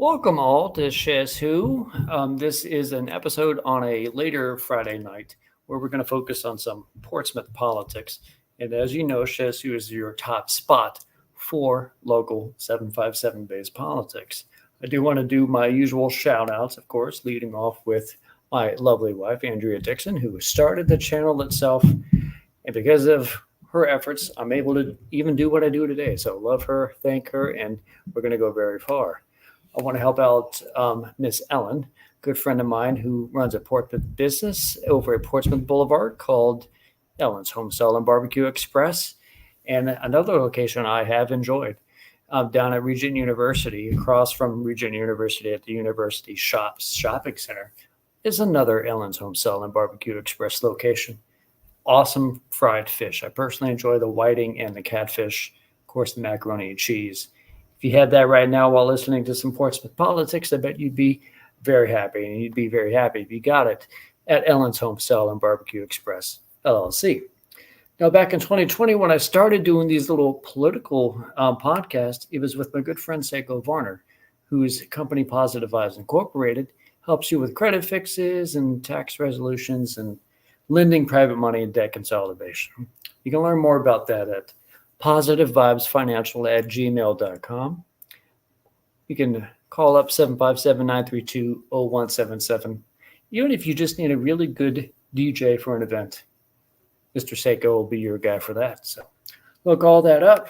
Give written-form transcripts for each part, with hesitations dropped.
Welcome all to SchezzWho. This is an episode on a later Friday night where we're going to focus on some Portsmouth politics. And as you know, SchezzWho is your top spot for local 757 based politics. I do want to do my usual shout outs, of course, leading off with my lovely wife, Andrea Dixon, who started the channel itself. And because of her efforts, I'm able to even do what I do today. So love her, thank her, and we're going to go very far. I want to help out Miss Ellen, good friend of mine who runs a Portsmouth business over at Portsmouth Boulevard called Ellen's Homestyle and Barbecue Express. And another location I have enjoyed down at Regent University, across from Regent University at the University Shopping Center, is another Ellen's Homestyle and Barbecue Express location. Awesome fried fish. I personally enjoy the whiting and the catfish, of course, the macaroni and cheese. If you had that right now while listening to some Portsmouth politics, I bet you'd be very happy, and you'd be very happy if you got it at Ellen's Homestyle and Barbecue Express, LLC. Now, back in 2020, when I started doing these little political podcasts, it was with my good friend Seiko Varner, whose company Positive Vibes Incorporated helps you with credit fixes and tax resolutions and lending private money and debt consolidation. You can learn more about that at positivevibesfinancial@gmail.com. You can call up 757-932-0177. Even if you just need a really good DJ for an event, Mr. Seiko will be your guy for that. So look all that up.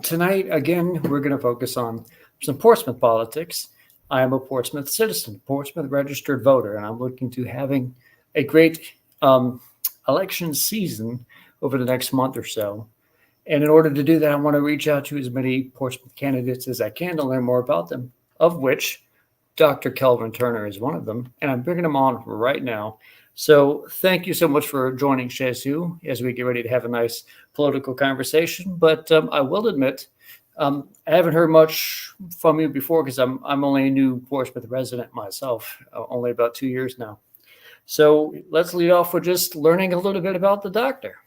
Tonight, again, we're going to focus on some Portsmouth politics. I am a Portsmouth citizen, Portsmouth registered voter, and I'm looking to having a great election season over the next month or so. And in order to do that, I want to reach out to as many Portsmouth candidates as I can to learn more about them, of which Dr. Kelvin Turner is one of them. And I'm bringing him on right now. So thank you so much for joining SchezzWho as we get ready to have a nice political conversation. But I will admit, I haven't heard much from you before because I'm only a new Portsmouth resident myself, only about 2 years now. So let's lead off with just learning a little bit about the doctor.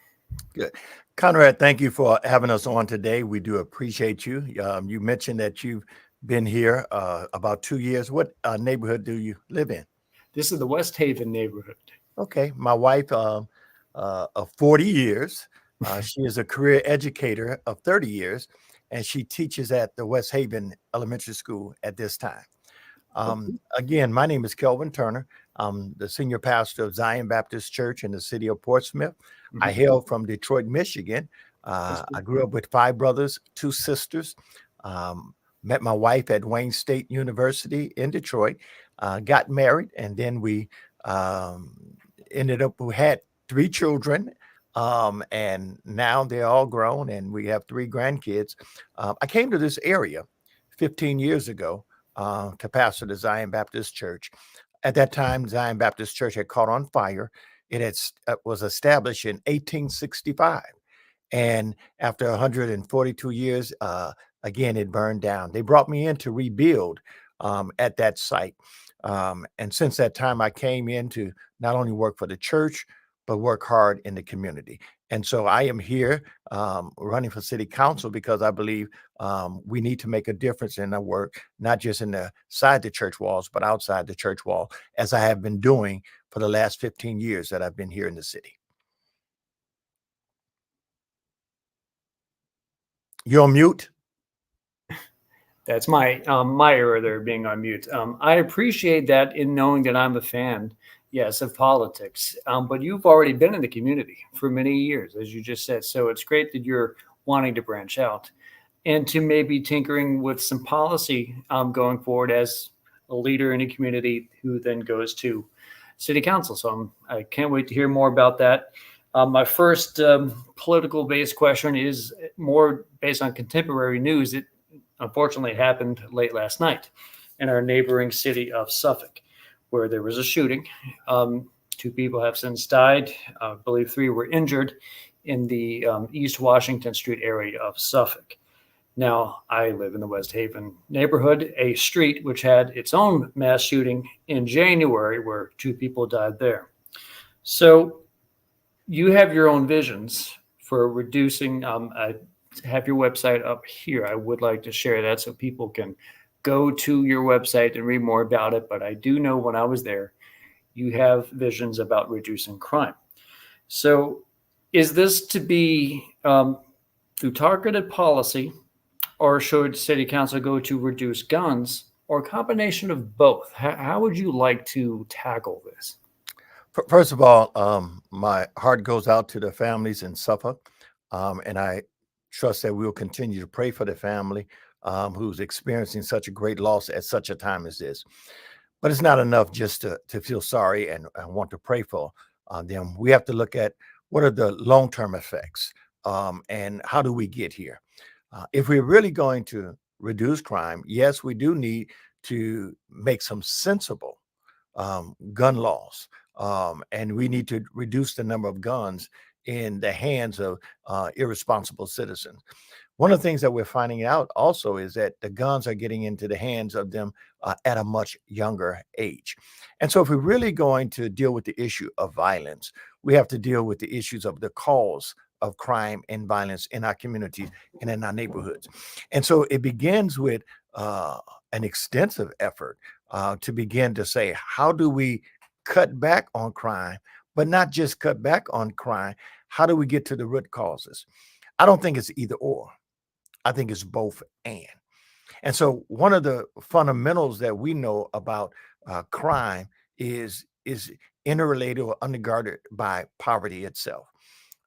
Good. Conrad, thank you for having us on today. We do appreciate you. You mentioned that you've been here about 2 years. What neighborhood do you live in? This is the West Haven neighborhood. Okay. My wife of 40 years. She is a career educator of 30 years, and she teaches at the West Haven Elementary School at this time. Again, my name is Kelvin Turner. I'm the senior pastor of Zion Baptist Church in the city of Portsmouth. Mm-hmm. I hail from Detroit, Michigan. I grew up with 5 brothers, 2 sisters. Met my wife at Wayne State University in Detroit. Got married, and then we we had 3 children. And now they're all grown, and we have 3 grandkids. I came to this area 15 years ago to pastor the Zion Baptist Church. At that time, Zion Baptist Church had caught on fire. It was established in 1865. And after 142 years, again, it burned down. They brought me in to rebuild at that site. And since that time, I came in to not only work for the church, but work hard in the community. And so I am here running for city council because I believe we need to make a difference in our work, not just inside the church walls, but outside the church wall, as I have been doing for the last 15 years that I've been here in the city. You're on mute. That's my error there, being on mute. I appreciate that in knowing that I'm a fan, yes, of politics. But you've already been in the community for many years, as you just said. So it's great that you're wanting to branch out and to maybe tinkering with some policy going forward as a leader in a community who then goes to city council. So I can't wait to hear more about that. My first political-based question is more based on contemporary news. It unfortunately happened late last night in our neighboring city of Suffolk, where there was a shooting. 2 people have since died. I believe 3 were injured in the East Washington Street area of Suffolk. Now, I live in the West Haven neighborhood, a street which had its own mass shooting in January where 2 people died there. So you have your own visions for reducing. I have your website up here. I would like to share that so people can go to your website and read more about it, but I do know when I was there, you have visions about reducing crime. So, is this to be through targeted policy, or should city council go to reduce guns, or a combination of both? How would you like to tackle this? First of all, my heart goes out to the families in Suffolk, and I trust that we'll continue to pray for the family who's experiencing such a great loss at such a time as this. But it's not enough just to feel sorry and want to pray for them. We have to look at what are the long-term effects and how do we get here. If we're really going to reduce crime, yes, we do need to make some sensible gun laws. And we need to reduce the number of guns in the hands of irresponsible citizens. One of the things that we're finding out also is that the guns are getting into the hands of them at a much younger age. And so if we're really going to deal with the issue of violence, we have to deal with the issues of the cause of crime and violence in our communities and in our neighborhoods. And so it begins with an extensive effort to begin to say, how do we cut back on crime, but not just cut back on crime? How do we get to the root causes? I don't think it's either or. I think it's both and. And so one of the fundamentals that we know about crime is interrelated or undergirded by poverty itself.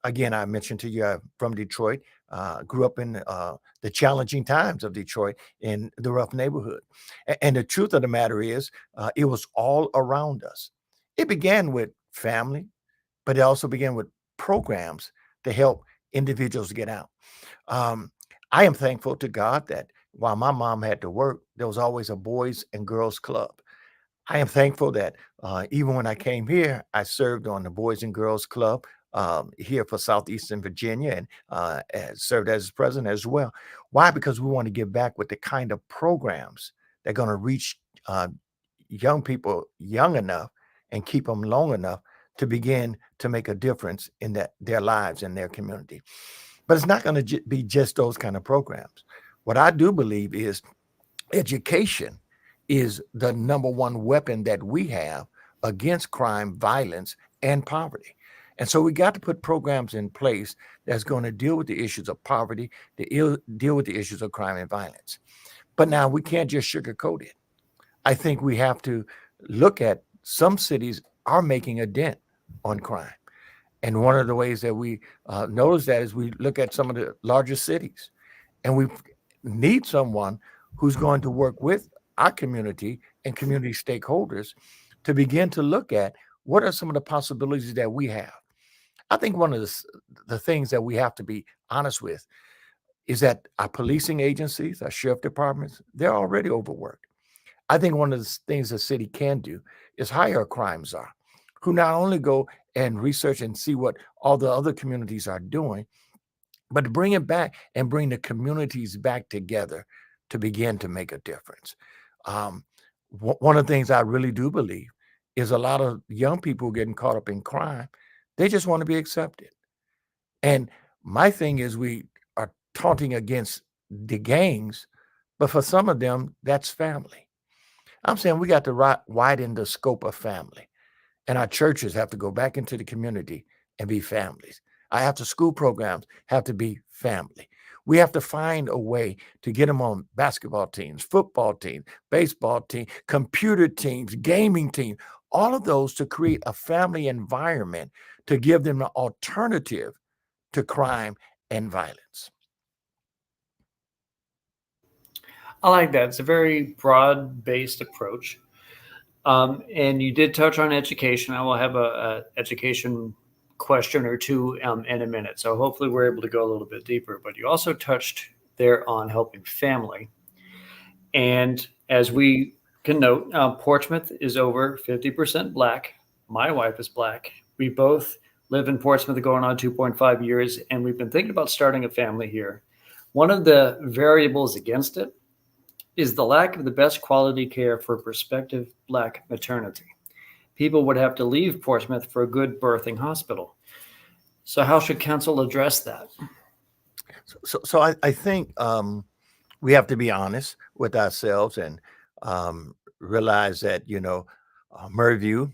Again, I mentioned to you, I'm from Detroit, grew up in the challenging times of Detroit in the rough neighborhood. And the truth of the matter is, it was all around us. It began with family, but it also began with programs to help individuals get out. Um, I am thankful to God that while my mom had to work, there was always a boys and girls club. I am thankful that even when I came here, I served on the Boys and Girls Club here for Southeastern Virginia and served as president as well. Why? Because we want to give back with the kind of programs that are going to reach young people young enough and keep them long enough to begin to make a difference in their lives and their community. But it's not going to be just those kind of programs. What I do believe is education is the number one weapon that we have against crime, violence, and poverty. And so we got to put programs in place that's going to deal with the issues of poverty, deal with the issues of crime and violence. But now we can't just sugarcoat it. I think we have to look at some cities are making a dent on crime. And one of the ways that we notice that is we look at some of the largest cities, and we need someone who's going to work with our community and community stakeholders to begin to look at what are some of the possibilities that we have. I think one of the things that we have to be honest with is that our policing agencies, our sheriff departments, they're already overworked. I think one of the things the city can do is hire a crime czar who not only go and research and see what all the other communities are doing, but to bring it back and bring the communities back together to begin to make a difference. One of the things I really do believe is a lot of young people getting caught up in crime. They just want to be accepted. And my thing is we are taunting against the gangs, but for some of them, that's family. I'm saying we got to widen the scope of family. And our churches have to go back into the community and be families. Our after school programs have to be family. We have to find a way to get them on basketball teams, football teams, baseball teams, computer teams, gaming teams, all of those to create a family environment to give them an alternative to crime and violence. I like that. It's a very broad-based approach. And you did touch on education. I will have a education question or two in a minute. So hopefully we're able to go a little bit deeper. But you also touched there on helping family. And as we can note, Portsmouth is over 50% Black. My wife is Black. We both live in Portsmouth going on 2.5 years, and we've been thinking about starting a family here. One of the variables against it is the lack of the best quality care for prospective Black maternity. People would have to leave Portsmouth for a good birthing hospital. So how should council address that? So I think We have to be honest with ourselves and realize that, Merview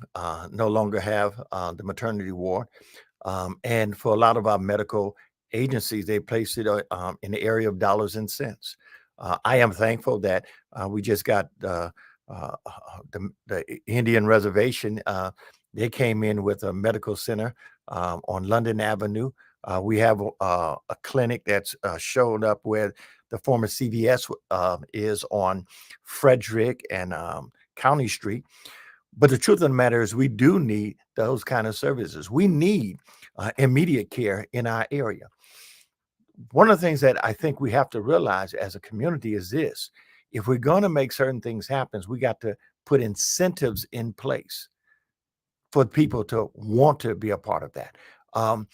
no longer have the maternity ward. And for a lot of our medical agencies, they place it in the area of dollars and cents. I am thankful that we just got the Indian reservation. They came in with a medical center on London Avenue. We have a clinic that's showed up where the former CVS is on Frederick and County Street. But the truth of the matter is, we do need those kind of services. We need immediate care in our area. One of the things that I think we have to realize as a community is this: if we're going to make certain things happen, we got to put incentives in place for people to want to be a part of that. Um,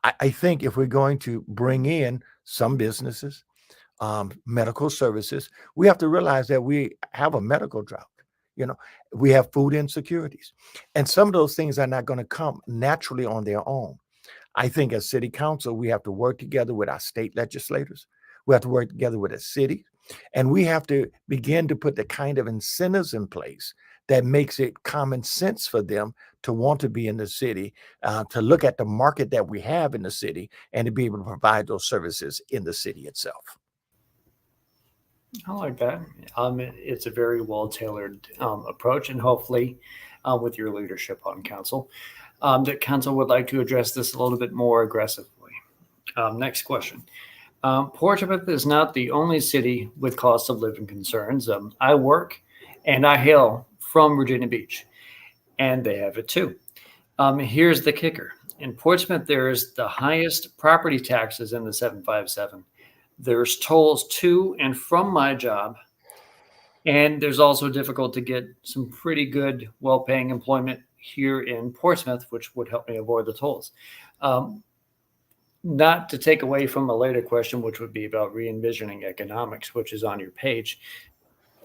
I think if we're going to bring in some businesses, medical services, we have to realize that we have a medical drought. You know, we have food insecurities, and some of those things are not going to come naturally on their own. I think as city council, we have to work together with our state legislators. We have to work together with the city, and we have to begin to put the kind of incentives in place that makes it common sense for them to want to be in the city, to look at the market that we have in the city, and to be able to provide those services in the city itself. I like that. It's a very well-tailored approach, and hopefully, with your leadership on council, that council would like to address this a little bit more aggressively. Next question. Portsmouth is not the only city with cost of living concerns. I work and I hail from Virginia Beach, and they have it too. Here's the kicker. In Portsmouth, there's the highest property taxes in the 757. There's tolls to and from my job. And there's also difficult to get some pretty good, well-paying employment here in Portsmouth, which would help me avoid the tolls. Not to take away from a later question, which would be about re-envisioning economics, which is on your page.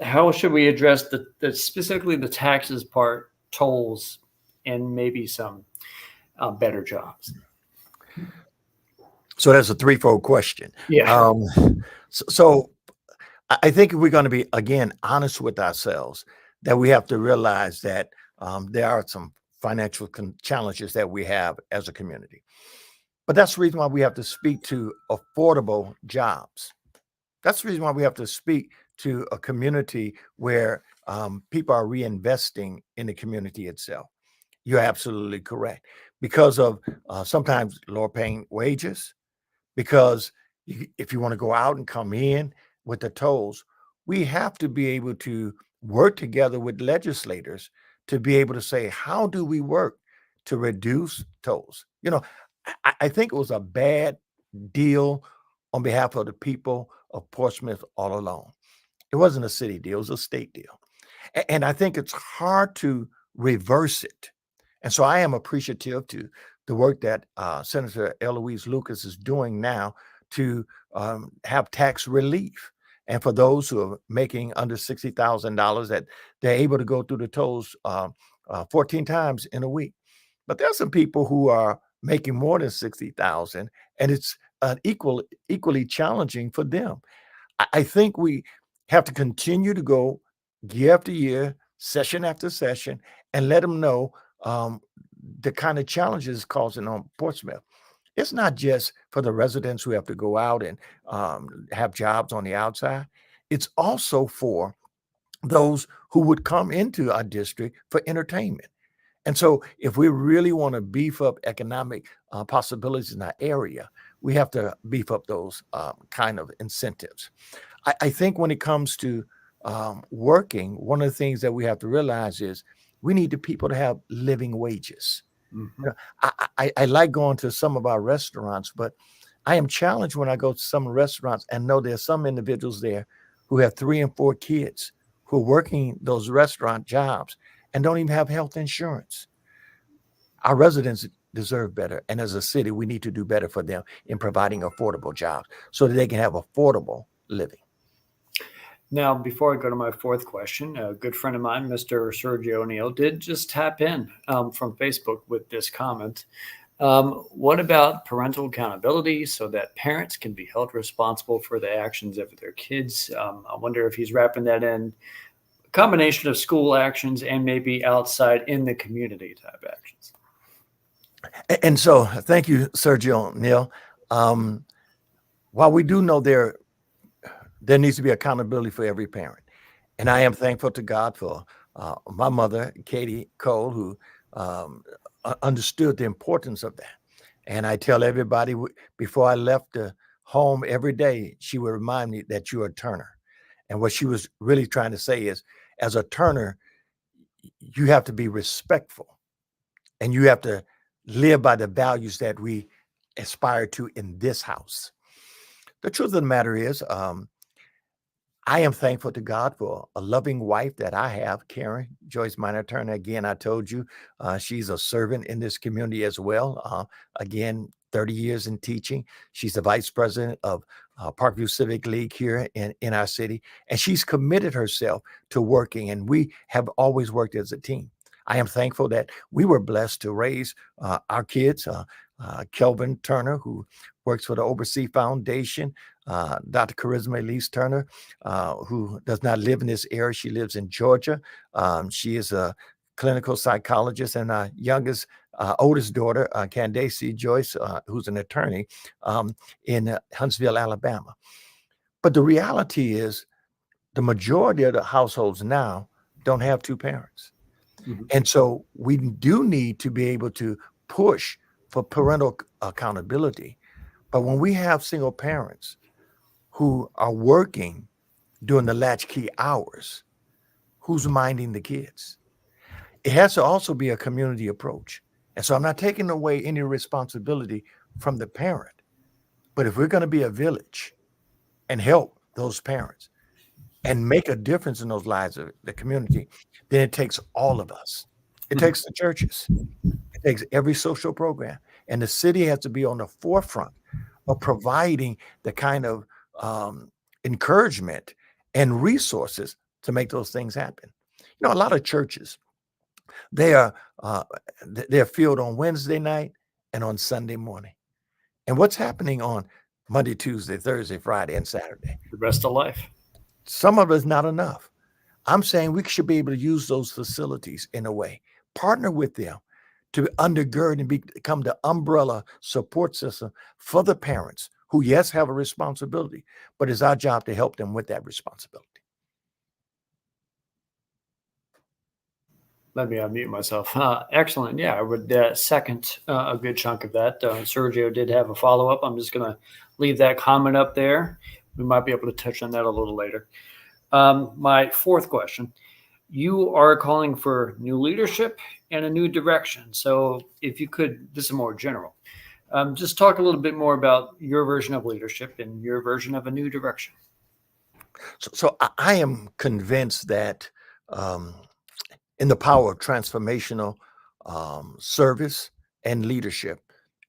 How should we address the specifically the taxes part, tolls, and maybe some better jobs? So that's a threefold question. Yeah. So I think if we're going to be, again, honest with ourselves, that we have to realize that there are some financial challenges that we have as a community. But that's the reason why we have to speak to affordable jobs. That's the reason why we have to speak to a community where people are reinvesting in the community itself. You're absolutely correct. Because of sometimes lower paying wages, because if you want to go out and come in with the tolls, we have to be able to work together with legislators to be able to say, how do we work to reduce tolls? I think it was a bad deal on behalf of the people of Portsmouth all along. It wasn't a city deal, it was a state deal. And I think it's hard to reverse it. And so I am appreciative to the work that Senator Eloise Lucas is doing now to have tax relief. And for those who are making under $60,000, that they're able to go through the tolls 14 times in a week. But there's some people who are making more than 60,000, and it's equally challenging for them. I think we have to continue to go year after year, session after session, and let them know the kind of challenges causing on Portsmouth. It's not just for the residents who have to go out and have jobs on the outside. It's also for those who would come into our district for entertainment. And so if we really want to beef up economic possibilities in our area, we have to beef up those kind of incentives. I think when it comes to working, one of the things that we have to realize is we need the people to have living wages. Mm-hmm. I like going to some of our restaurants, but I am challenged when I go to some restaurants and know there's some individuals there who have 3 and 4 kids who are working those restaurant jobs and don't even have health insurance. Our residents deserve better. And as a city, we need to do better for them in providing affordable jobs so that they can have affordable living. Now, before I go to my fourth question, a good friend of mine, Mr. Sergio O'Neill, did just tap in from Facebook with this comment. What about parental accountability so that parents can be held responsible for the actions of their kids? I wonder if he's wrapping that in a combination of school actions and maybe outside in the community type actions. And so, thank you, Sergio Neil. Um, while we do know there needs to be accountability for every parent, and I am thankful to God for my mother, Katie Cole, who understood the importance of that. And I tell everybody before I left the home every day, she would remind me that you're a Turner. And what she was really trying to say is, as a Turner, you have to be respectful and you have to live by the values that we aspire to in this house. The truth of the matter is, I am thankful to God for a loving wife that I have, Karen Joyce Minor Turner. Again, I told you she's a servant in this community as well. Again, 30 years in teaching. She's the vice president of Parkview Civic League here in our city, and she's committed herself to working, and we have always worked as a team. I am thankful that we were blessed to raise our kids. Kelvin Turner, who works for the Oversea Foundation, Dr. Charisma Elise Turner, who does not live in this area. She lives in Georgia. She is a clinical psychologist, and our oldest daughter, Candace Joyce, who's an attorney in Huntsville, Alabama. But the reality is the majority of the households now don't have two parents. Mhm. And so we do need to be able to push for parental accountability. But when we have single parents who are working during the latchkey hours, who's minding the kids? It has to also be a community approach. And so I'm not taking away any responsibility from the parent. But if we're going to be a village and help those parents and make a difference in those lives of the community, then it takes all of us. It Mhm. takes the churches. It takes every social program. And the city has to be on the forefront of providing the kind of encouragement and resources to make those things happen. You know, a lot of churches, they are they're filled on Wednesday night and on Sunday morning. And what's happening on Monday, Tuesday, Thursday, Friday, and Saturday? The rest of life. Some of it's not enough. I'm saying we should be able to use those facilities in a way, partner with them to undergird and become the umbrella support system for the parents who, yes, have a responsibility, but it's our job to help them with that responsibility. Let me unmute myself. Excellent. Yeah, I would second a good chunk of that. Sergio did have a follow up. I'm just going to leave that comment up there. We might be able to touch on that a little later. My fourth question, you are calling for new leadership and a new direction. So if you could, this is more general, just talk a little bit more about your version of leadership and your version of a new direction. So I am convinced that um, in the power of transformational service and leadership,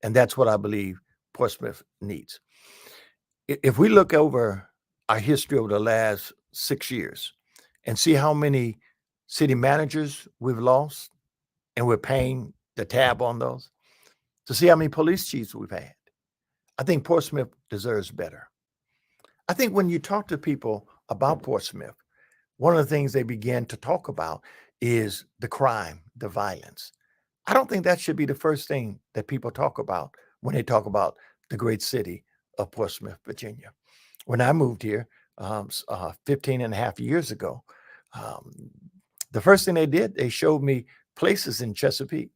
and that's what I believe Portsmouth needs. If we look over our history over the last 6 years and see how many city managers we've lost, and we're paying the tab on those, to see how many police chiefs we've had, I think Portsmouth deserves better. I think when you talk to people about Portsmouth, one of the things they begin to talk about is the crime, the violence. I don't think that should be the first thing that people talk about when they talk about the great city of Portsmouth, Virginia. When I moved here 15 and a half years ago, um, the first thing they did, they showed me places in Chesapeake.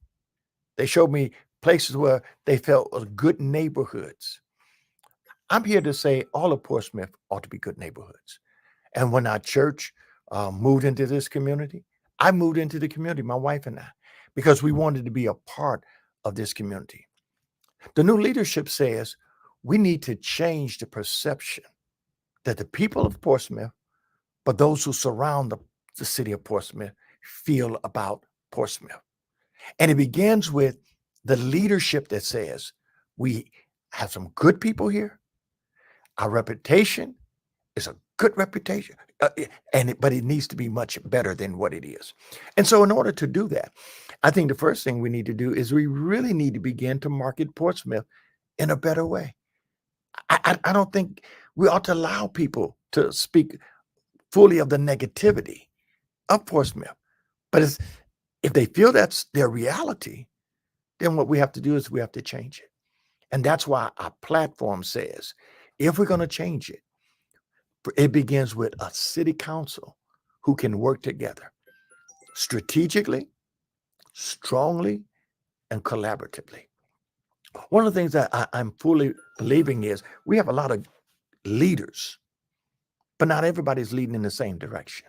They showed me places where they felt were good neighborhoods. I'm here to say all of Portsmouth ought to be good neighborhoods. And when our church moved into this community, I moved into the community, my wife and I, because we wanted to be a part of this community. The new leadership says we need to change the perception that the people of Portsmouth, but those who surround the city of Portsmouth, feel about Portsmouth. And it begins with the leadership that says we have some good people here. Our reputation is a good reputation, but it needs to be much better than what it is. And so, in order to do that, I think the first thing we need to do is we really need to begin to market Portsmouth in a better way. I don't think we ought to allow people to speak fully of the negativity of Portsmouth. But if they feel that's their reality, then what we have to do is we have to change it. And that's why our platform says, if we're going to change it, it begins with a city council who can work together strategically, strongly, and collaboratively. One of the things that I'm fully believing is we have a lot of leaders, but not everybody's leading in the same direction.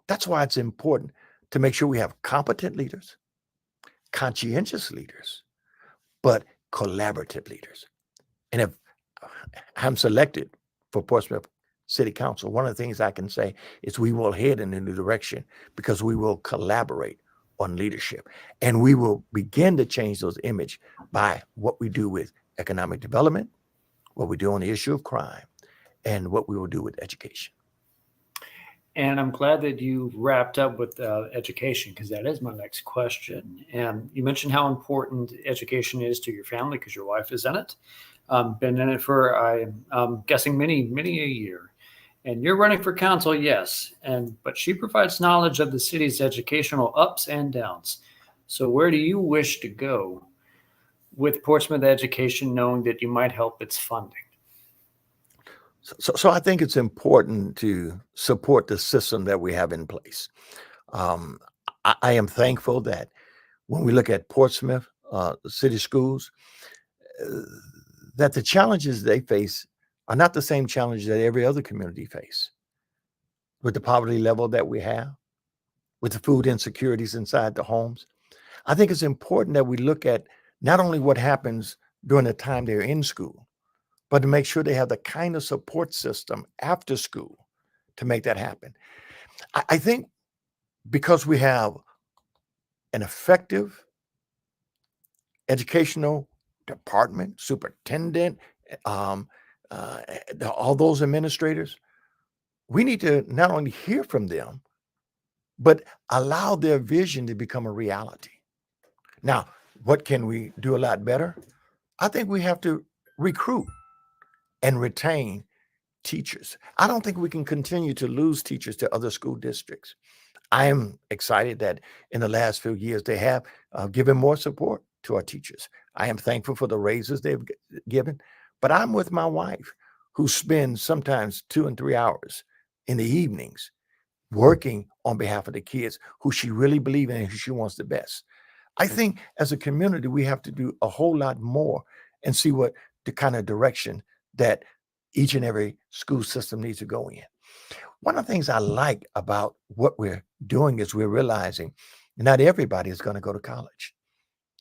That's why it's important to make sure we have competent leaders, conscientious leaders, but collaborative leaders. And if I'm selected for Portsmouth City Council, one of the things I can say is we will head in a new direction because we will collaborate on leadership. And we will begin to change those image by what we do with economic development, what we do on the issue of crime, and what we will do with education. And I'm glad that you wrapped up with education, because that is my next question. And you mentioned how important education is to your family because your wife is in it. Been in it for, I'm guessing, many a year. And you're running for council, yes, but she provides knowledge of the city's educational ups and downs. So where do you wish to go with Portsmouth education, knowing that you might help its funding? So I think it's important to support the system that we have in place. I am thankful that when we look at Portsmouth city schools, that the challenges they face are not the same challenges that every other community face. With the poverty level that we have, with the food insecurities inside the homes, I think it's important that we look at not only what happens during the time they're in school, but to make sure they have the kind of support system after school to make that happen. I think because we have an effective educational department, superintendent, all those administrators, we need to not only hear from them, but allow their vision to become a reality. Now, what can we do a lot better? I think we have to recruit and retain teachers. I don't think we can continue to lose teachers to other school districts. I am excited that in the last few years, they have given more support to our teachers. I am thankful for the raises they've given, but I'm with my wife who spends sometimes 2 and 3 hours in the evenings working on behalf of the kids who she really believes in and who she wants the best. I think as a community, we have to do a whole lot more and see what the kind of direction that each and every school system needs to go in. One of the things I like about what we're doing is we're realizing not everybody is going to go to college.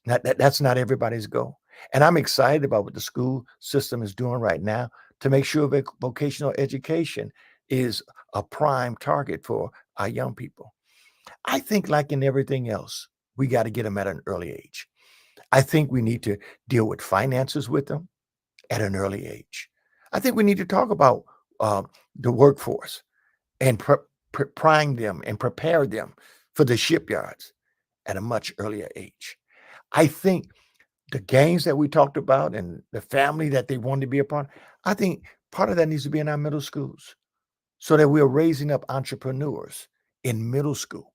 That's not everybody's goal. And I'm excited about what the school system is doing right now to make sure that vocational education is a prime target for our young people. I think, like in everything else, we got to get them at an early age. I think we need to deal with finances with them at an early age. I think we need to talk about the workforce and prime them and prepare them for the shipyards at a much earlier age. I think the games that we talked about and the family that they want to be a part, I think part of that needs to be in our middle schools so that we're raising up entrepreneurs in middle school.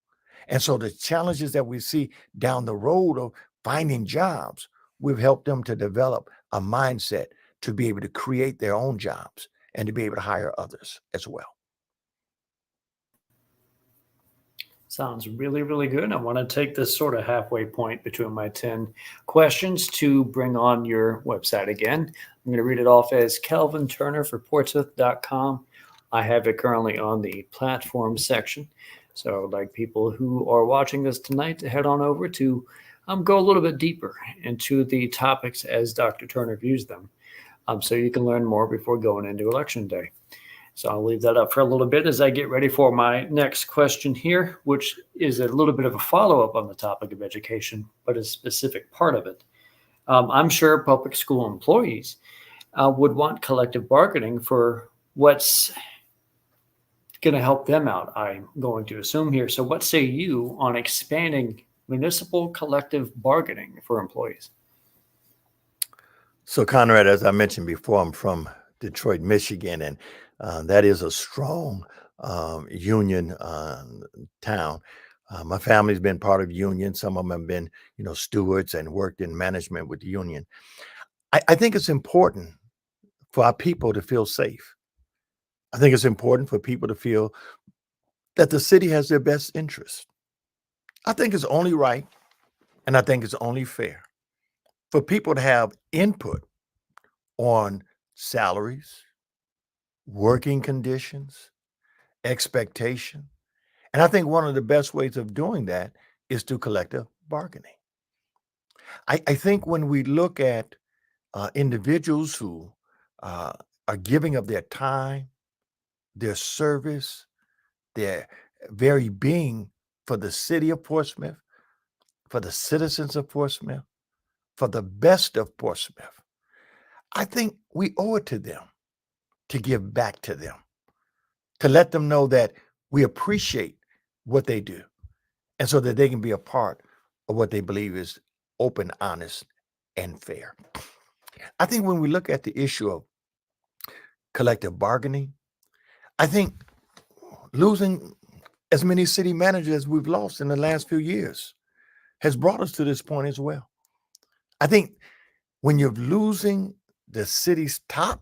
And so the challenges that we see down the road of finding jobs, we've helped them to develop a mindset to be able to create their own jobs and to be able to hire others as well. Sounds really good. I want to take this sort of halfway point between my 10 questions to bring on your website again. I'm going to read it off as Kelvin Turner for Portsmouth.com. I have it currently on the platform section. So I'd like people who are watching this tonight to head on over to go a little bit deeper into the topics as Dr. Turner views them, so you can learn more before going into Election Day. So I'll leave that up for a little bit as I get ready for my next question here, which is a little bit of a follow-up on the topic of education, but a specific part of it. I'm sure public school employees would want collective bargaining for what's going to help them out, I'm going to assume here. So, what say you on expanding municipal collective bargaining for employees? So, Conrad, as I mentioned before, I'm from Detroit, Michigan, and that is a strong union town. My family's been part of unions. Some of them have been, stewards and worked in management with the union. I think it's important for our people to feel safe. I think it's important for people to feel that the city has their best interest. I think it's only right, and I think it's only fair for people to have input on salaries, working conditions, expectation. And I think one of the best ways of doing that is through collective bargaining. I think when we look at individuals who uh, are giving of their time, their service, their very being for the city of Portsmouth, for the citizens of Portsmouth, for the best of Portsmouth, I think we owe it to them to give back to them, to let them know that we appreciate what they do, and so that they can be a part of what they believe is open, honest, and fair. I think when we look at the issue of collective bargaining, I think losing as many city managers as we've lost in the last few years has brought us to this point as well. I think when you're losing the city's top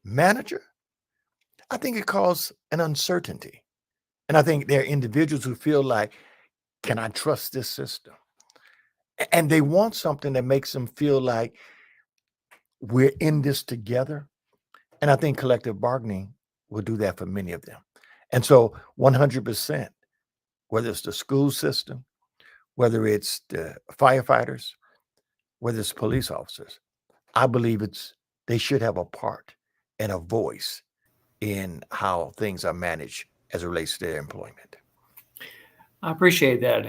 manager, I think it causes an uncertainty. And I think there are individuals who feel like, can I trust this system? And they want something that makes them feel like we're in this together. And I think collective bargaining will do that for many of them. And so 100%, whether it's the school system, whether it's the firefighters, whether it's police officers, I believe they should have a part and a voice in how things are managed as it relates to their employment. I appreciate that.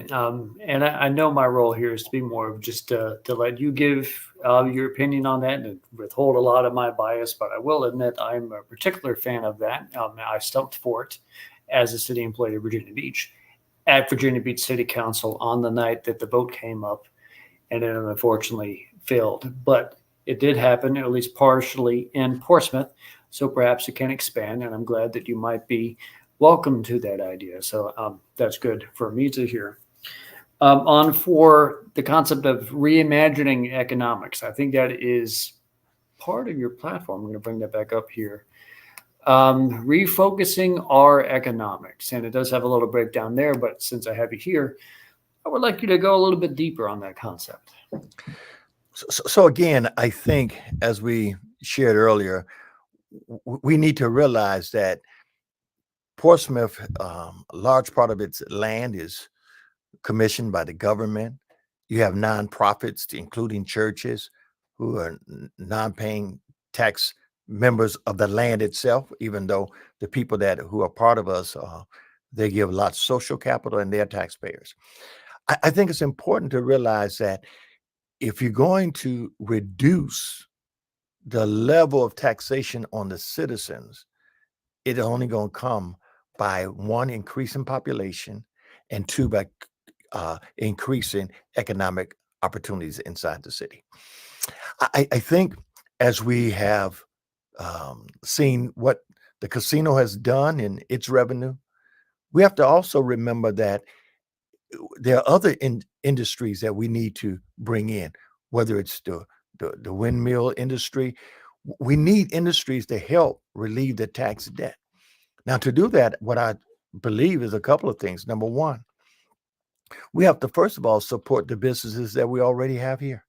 And I know my role here is to be more of just to let you give your opinion on that and withhold a lot of my bias, but I will admit I'm a particular fan of that. I stumped for it as a city employee of Virginia Beach at Virginia Beach City Council on the night that the vote came up, and it unfortunately failed. But it did happen, at least partially, in Portsmouth, so perhaps it can expand, and I'm glad that you might be welcome to that idea. So that's good for me to hear. On for the concept of reimagining economics, I think that is part of your platform. I'm going to bring that back up here. Refocusing our economics, and it does have a little breakdown there, but since I have you here, I would like you to go a little bit deeper on that concept. So again, I think as we shared earlier, we need to realize that Portsmouth, a large part of its land is commissioned by the government. You have nonprofits, including churches, who are non-paying tax members of the land itself, even though the people who are part of us, they give a lot of social capital and they're taxpayers. I think it's important to realize that if you're going to reduce the level of taxation on the citizens, it's only going to come by one, increasing population, and two, by increasing economic opportunities inside the city. I think as we have seen what the casino has done in its revenue, we have to also remember that there are other industries that we need to bring in, whether it's the windmill industry. We need industries to help relieve the tax debt. Now, to do that, what I believe is a couple of things. Number one, we have to, first of all, support the businesses that we already have here.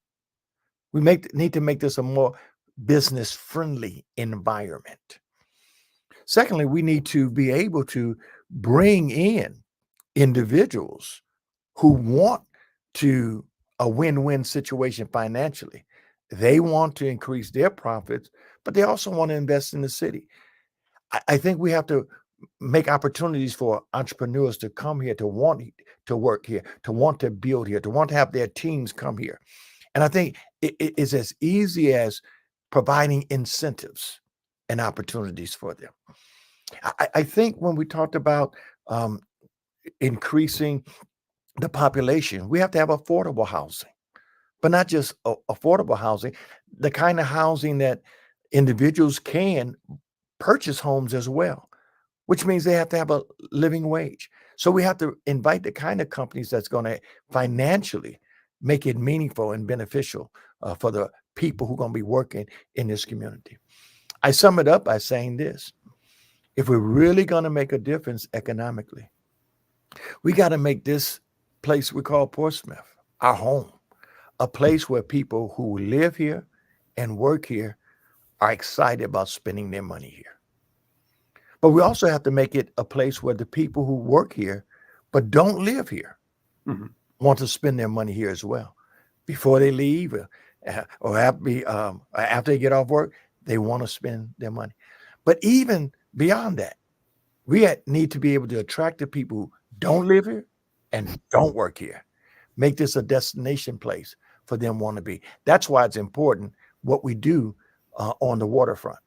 We need to make this a more business-friendly environment. Secondly, we need to be able to bring in individuals who want a win-win situation financially. They want to increase their profits, but they also want to invest in the city. I think we have to make opportunities for entrepreneurs to come here, to want to work here, to want to build here, to want to have their teams come here. And I think it is as easy as providing incentives and opportunities for them. I think when we talked about um, increasing the population, we have to have affordable housing, but not just affordable housing, the kind of housing that individuals can purchase homes as well, which means they have to have a living wage. So we have to invite the kind of companies that's going to financially make it meaningful and beneficial for the people who are going to be working in this community. I sum it up by saying this: if we're really going to make a difference economically, we got to make this place we call Portsmouth our home, a place where people who live here and work here are excited about spending their money here. But we also have to make it a place where the people who work here but don't live here Mhm. want to spend their money here as well. Before they leave or after they get off work, they want to spend their money. But even beyond that, need to be able to attract the people who don't live here and don't work here. Make this a destination place for them want to be. That's why it's important what we do on the waterfront.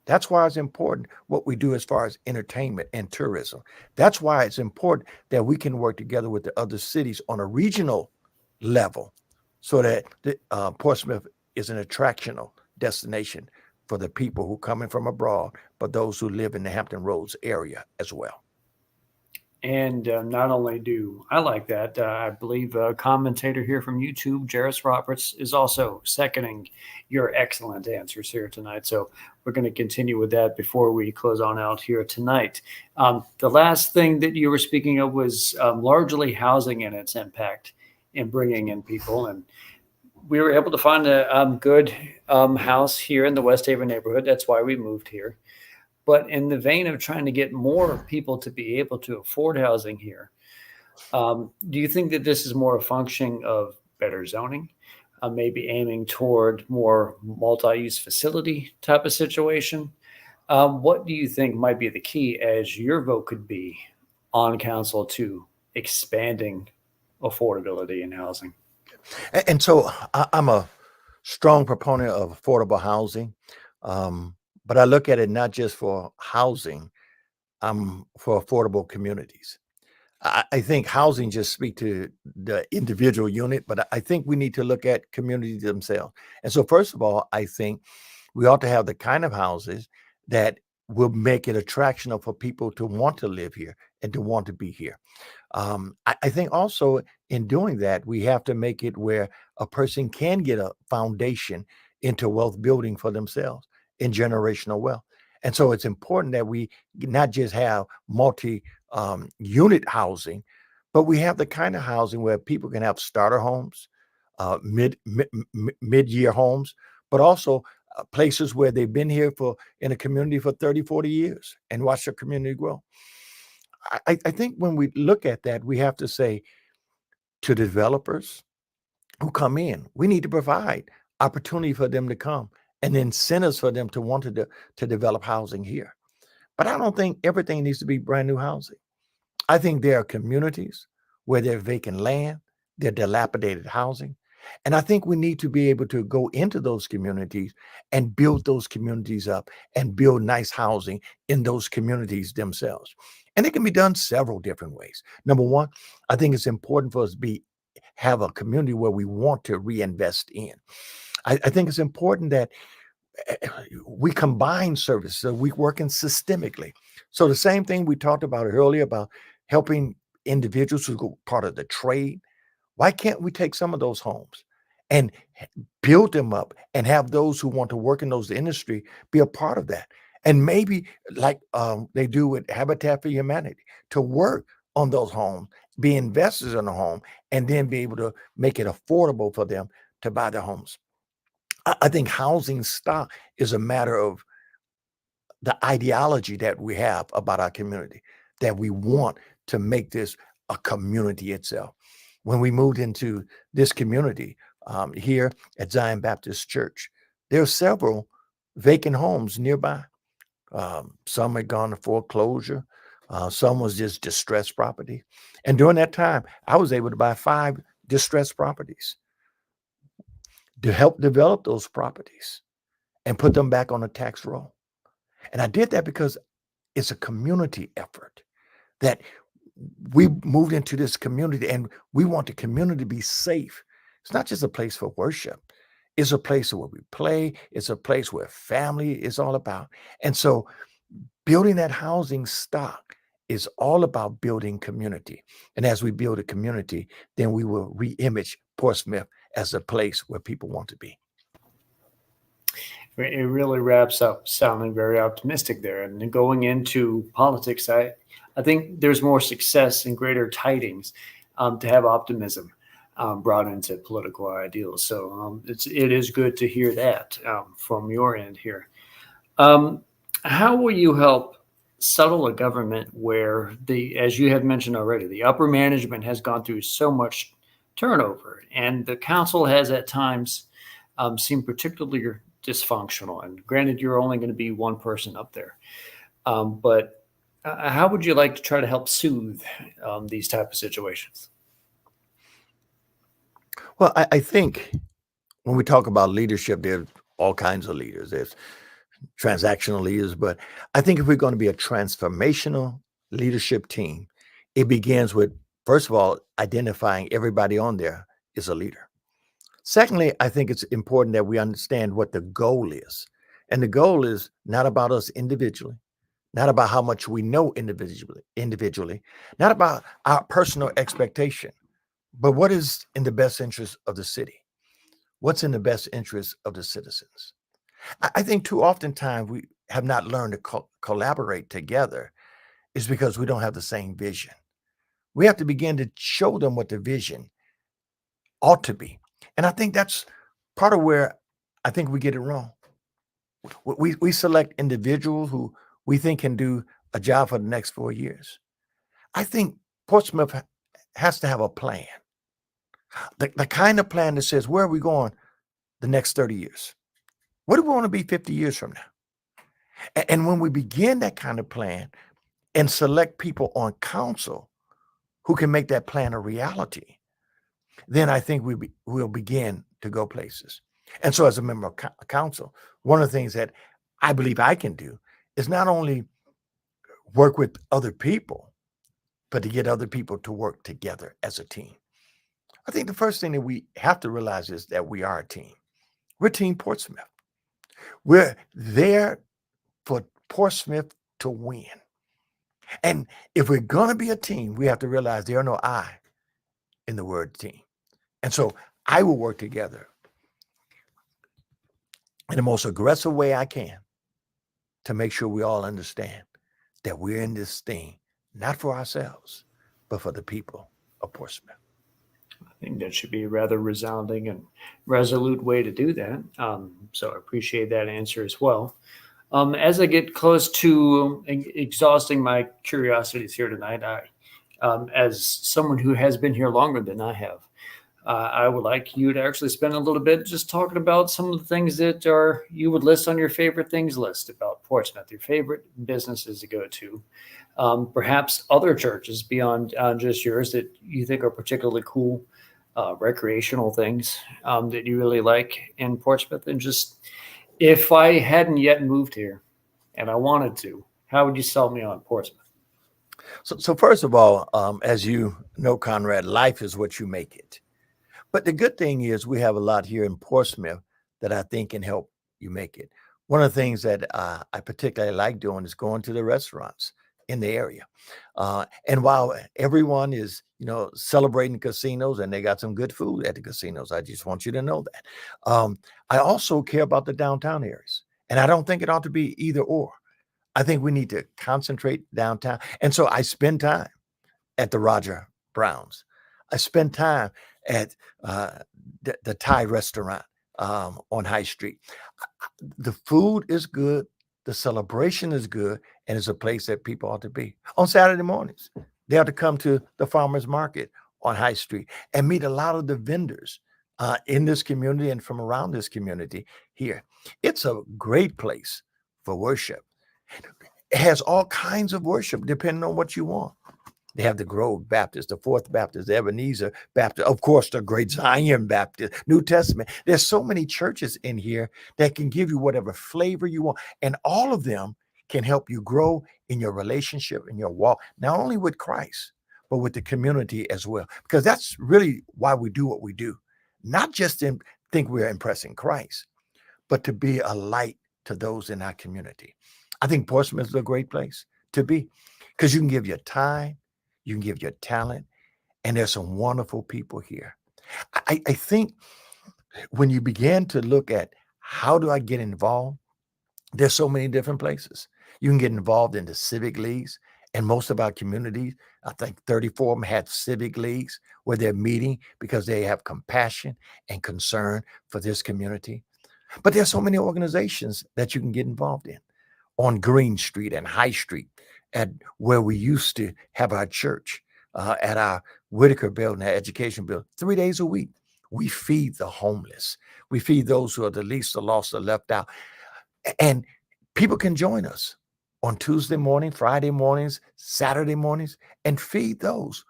That's why it's important what we do as far as entertainment and tourism. That's why it's important that we can work together with the other cities on a regional level so that Portsmouth is an attractional destination for the people who coming from abroad, but those who live in the Hampton Roads area as well. And not only do I like that, I believe a commentator here from YouTube, Jairus Roberts, is also seconding your excellent answers here tonight. So we're going to continue with that before we close on out here tonight. The last thing that you were speaking of was largely housing and its impact in bringing in people. And we were able to find a good house here in the West Haven neighborhood. That's why we moved here. But in the vein of trying to get more people to be able to afford housing here, do you think that this is more a function of better zoning, maybe aiming toward more multi-use facility type of situation? What do you think might be the key as your vote could be on council to expanding affordability in housing? And so I'm a strong proponent of affordable housing, but I look at it not just for housing, I'm for affordable communities. I think housing just speak to the individual unit, but I think we need to look at communities themselves. And so, first of all, I think we ought to have the kind of houses that will make it attractional for people to want to live here and to want to be here. I think also in doing that, we have to make it where a person can get a foundation into wealth building for themselves in generational wealth. And so it's important that we not just have multi unit housing, but we have the kind of housing where people can have starter homes, mid year homes, but also places where they've been here for in a community for 30, 40 years and watch their community grow. I think when we look at that, we have to say to developers who come in, we need to provide opportunity for them to come and incentives for them to want to develop housing here. But I don't think everything needs to be brand new housing. I think there are communities where there's vacant land, there's dilapidated housing. And I think we need to be able to go into those communities and build those communities up and build nice housing in those communities themselves. And it can be done several different ways. Number one, I think it's important for us to have a community where we want to reinvest in. I think it's important that we combine services, so we working systemically. So the same thing we talked about earlier about helping individuals who go part of the trade. Why can't we take some of those homes and build them up and have those who want to work in those industry be a part of that? And maybe like they do with Habitat for Humanity to work on those homes, be investors in the home, and then be able to make it affordable for them to buy the homes. I think housing stock is a matter of the ideology that we have about our community, that we want to make this a community itself. When we moved into this community here at Zion Baptist Church, there are several vacant homes nearby. Some had gone to foreclosure. Some was just distressed property. And during that time, I was able to buy 5 distressed properties to help develop those properties and put them back on the tax roll. And I did that because It's a community effort that we moved into this community, and we want the community to be safe. It's not just a place for worship. It's a place where we play. It's a place where family is all about. And so building that housing stock is all about building community. And as we build a community, then we will re-image Portsmouth as a place where people want to be. It really wraps up sounding very optimistic there. And then going into politics, I think there's more success and greater tidings to have optimism brought into political ideals. So it is good to hear that from your end here. How will you help settle a government where as you have mentioned already, the upper management has gone through so much turnover, and the council has at times seemed particularly dysfunctional? And granted, you're only going to be one person up there, but how would you like to try to help soothe these type of situations? Well, I think when we talk about leadership, there's all kinds of leaders. There's transactional leaders, but I think if we're going to be a transformational leadership team, it begins with, first of all, identifying everybody on there is a leader. Secondly, I think it's important that we understand what the goal is. And the goal is not about us individually, not about how much we know individually, not about our personal expectation, but what is in the best interest of the city? What's in the best interest of the citizens? I think too often times we have not learned to collaborate together is because we don't have the same vision. We have to begin to show them what the vision ought to be. And I think that's part of where I think we get it wrong. We select individuals who we think can do a job for the next 4 years. I think Portsmouth has to have a plan. The kind of plan that says, where are we going the next 30 years? What do we want to be 50 years from now? And when we begin that kind of plan and select people on council who can make that plan a reality, then I think we'll begin to go places. And so as a member of council, one of the things that I believe I can do is not only work with other people, but to get other people to work together as a team. I think the first thing that we have to realize is that we are a team. We're Team Portsmouth. We're there for Portsmouth to win. And if we're going to be a team, we have to realize there are no I in the word team. And so I will work together in the most aggressive way I can to make sure we all understand that we're in this thing, not for ourselves, but for the people of Portsmouth. I think that should be a rather resounding and resolute way to do that. So I appreciate that answer as well. As I get close to exhausting my curiosities here tonight, as someone who has been here longer than I have, I would like you to actually spend a little bit just talking about some of the things that you would list on your favorite things list about Portsmouth, your favorite businesses to go to, perhaps other churches beyond just yours that you think are particularly cool, recreational things that you really like in Portsmouth. And just, if I hadn't yet moved here and I wanted to, how would you sell me on Portsmouth? So first of all, as you know, Conrad, life is what you make it. But the good thing is we have a lot here in Portsmouth that I think can help you make it. One of the things that I particularly like doing is going to the restaurants in the area. And while everyone is, celebrating casinos and they got some good food at the casinos, I just want you to know that. I also care about the downtown areas. And I don't think it ought to be either or. I think we need to concentrate downtown. And so I spend time at the Roger Brown's. I spend time at the Thai restaurant on High Street. The food is good. The celebration is good. And it's a place that people ought to be. On Saturday mornings, they ought to come to the farmer's market on High Street and meet a lot of the vendors in this community and from around this community here. It's a great place for worship. It has all kinds of worship depending on what you want. They have the Grove Baptist, the Fourth Baptist, the Ebenezer Baptist, of course, the Great Zion Baptist, New Testament. There's so many churches in here that can give you whatever flavor you want. And all of them can help you grow in your relationship, in your walk, not only with Christ, but with the community as well. Because that's really why we do what we do. Not just to think we're impressing Christ, but to be a light to those in our community. I think Portsmouth is a great place to be because you can give your time, you can give your talent, and there's some wonderful people here. I think when you begin to look at how do I get involved, there's so many different places. You can get involved in the civic leagues, and most of our communities, I think 34 of them have civic leagues where they're meeting because they have compassion and concern for this community. But there's so many organizations that you can get involved in on Green Street and High Street, at where we used to have our church, at our Whitaker building, our education building, 3 days a week. We feed the homeless. We feed those who are the least, the lost, the left out. And people can join us on Tuesday morning, Friday mornings, Saturday mornings, and feed those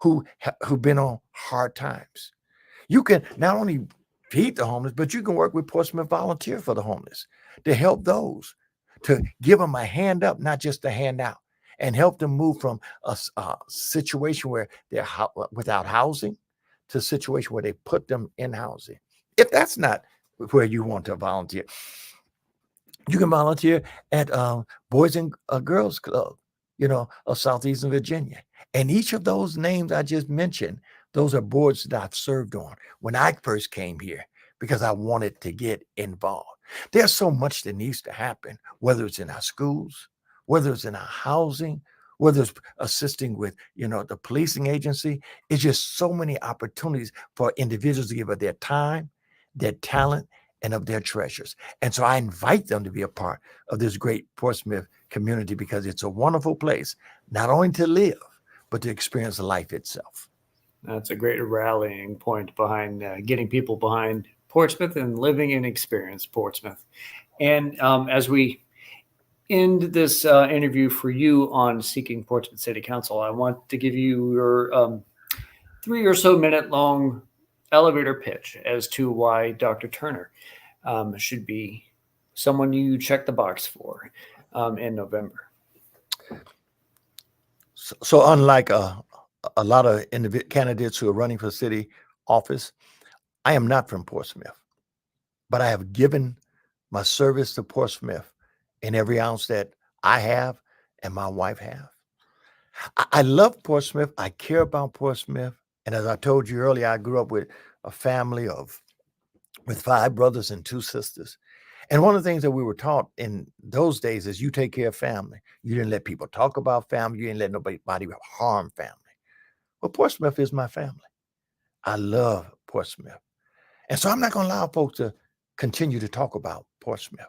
who've been on hard times. You can not only feed the homeless, but you can work with Portsmouth Volunteer for the Homeless to help those, to give them a hand up, not just a hand out, and help them move from a situation where they're without housing to a situation where they put them in housing. If that's not where you want to volunteer, you can volunteer at Boys and Girls Club, of Southeastern Virginia. And each of those names I just mentioned, those are boards that I've served on when I first came here because I wanted to get involved. There's so much that needs to happen, whether it's in our schools, whether it's in our housing, whether it's assisting with, the policing agency. It's just so many opportunities for individuals to give of their time, their talent, and of their treasures. And so I invite them to be a part of this great Portsmouth community because it's a wonderful place, not only to live, but to experience life itself. That's a great rallying point behind getting people behind Portsmouth and living and experience Portsmouth. And as we end this interview for you on Seeking Portsmouth City Council, I want to give you your 3 or so minute long elevator pitch as to why Dr. Turner should be someone you check the box for in November. So unlike a lot of candidates who are running for city office, I am not from Portsmouth, but I have given my service to Portsmouth in every ounce that I have and my wife have. I love Portsmouth. I care about Portsmouth. And as I told you earlier, I grew up with a family with 5 brothers and 2 sisters. And one of the things that we were taught in those days is you take care of family. You didn't let people talk about family. You didn't let nobody harm family. Well, Portsmouth is my family. I love Portsmouth. And so I'm not going to allow folks to continue to talk about Portsmouth.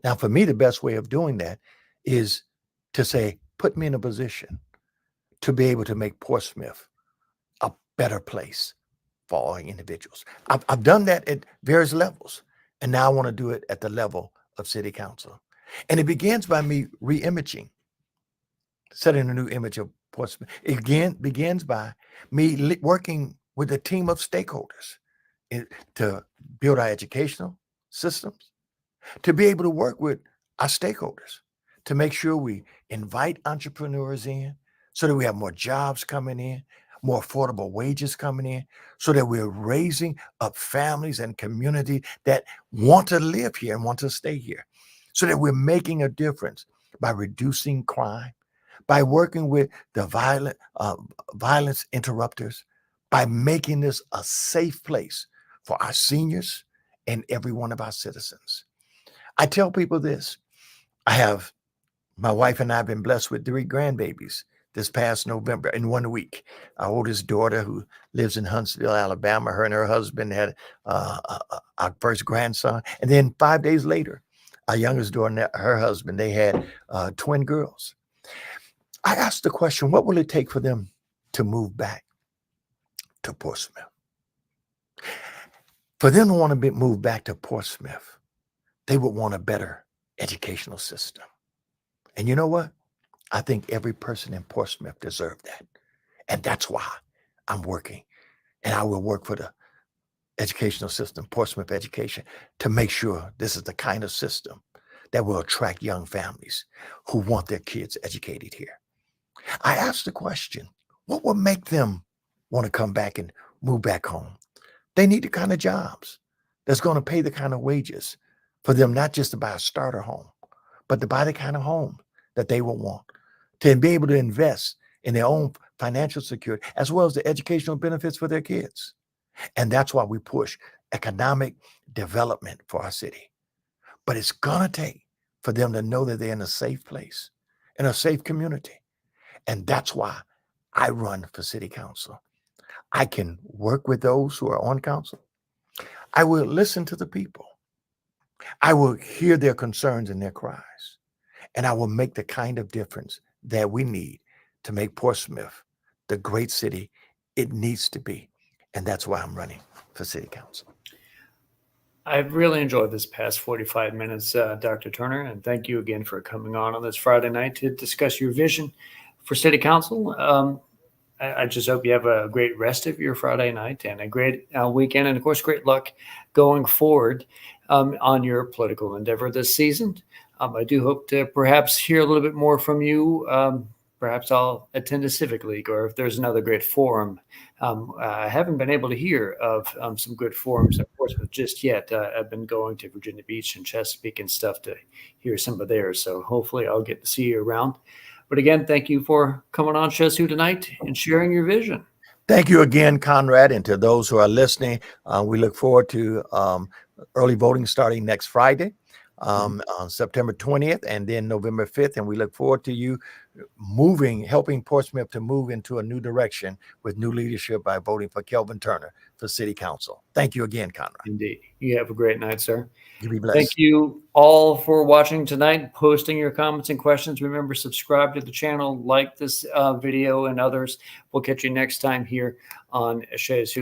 Now, for me, the best way of doing that is to say, put me in a position to be able to make Portsmouth a better place for all individuals. I've done that at various levels, and now I want to do it at the level of city council. And it begins by me re-imaging, setting a new image of Portsmouth. It begins by me working with a team of stakeholders to build our educational systems, to be able to work with our stakeholders, to make sure we invite entrepreneurs in so that we have more jobs coming in, more affordable wages coming in, so that we're raising up families and community that want to live here and want to stay here, so that we're making a difference by reducing crime, by working with the violence interrupters, by making this a safe place for our seniors and every one of our citizens. I tell people this. My wife and I have been blessed with 3 grandbabies this past November in 1 week. Our oldest daughter, who lives in Huntsville, Alabama, her and her husband had our first grandson. And then 5 days later, our youngest daughter and her husband, they had twin girls. I asked the question, what will it take for them to move back to Portsmouth? For them to want to move back to Portsmouth, they would want a better educational system. And you know what? I think every person in Portsmouth deserves that. And that's why I'm working. And I will work for the educational system, Portsmouth education, to make sure this is the kind of system that will attract young families who want their kids educated here. I asked the question, what will make them want to come back and move back home? They need the kind of jobs that's going to pay the kind of wages for them, not just to buy a starter home, but to buy the kind of home that they will want, to be able to invest in their own financial security, as well as the educational benefits for their kids. And that's why we push economic development for our city. But it's going to take for them to know that they're in a safe place, in a safe community. And that's why I run for city council. I can work with those who are on council. I will listen to the people. I will hear their concerns and their cries. And I will make the kind of difference that we need to make Portsmouth the great city it needs to be. And that's why I'm running for city council. I've really enjoyed this past 45 minutes, Dr. Turner, and thank you again for coming on this Friday night to discuss your vision for City Council. I just hope you have a great rest of your Friday night and a great weekend, and of course, great luck going forward on your political endeavor this season. I do hope to perhaps hear a little bit more from you. Perhaps I'll attend a civic league, or if there's another great forum. I haven't been able to hear of some good forums in Portsmouth just yet. I've been going to Virginia Beach and Chesapeake and stuff to hear some of theirs. So hopefully I'll get to see you around. But again, thank you for coming on SchezzWho tonight and sharing your vision. Thank you again, Conrad, and to those who are listening. We look forward to early voting starting next Friday. On September 20th and then November 5th. And we look forward to you helping Portsmouth to move into a new direction with new leadership by voting for Kelvin Turner for City Council. Thank you again, Conrad. Indeed. You have a great night, sir. You be blessed. Thank you all for watching tonight, posting your comments and questions. Remember, subscribe to the channel, like this video and others. We'll catch you next time here on SchezzWho.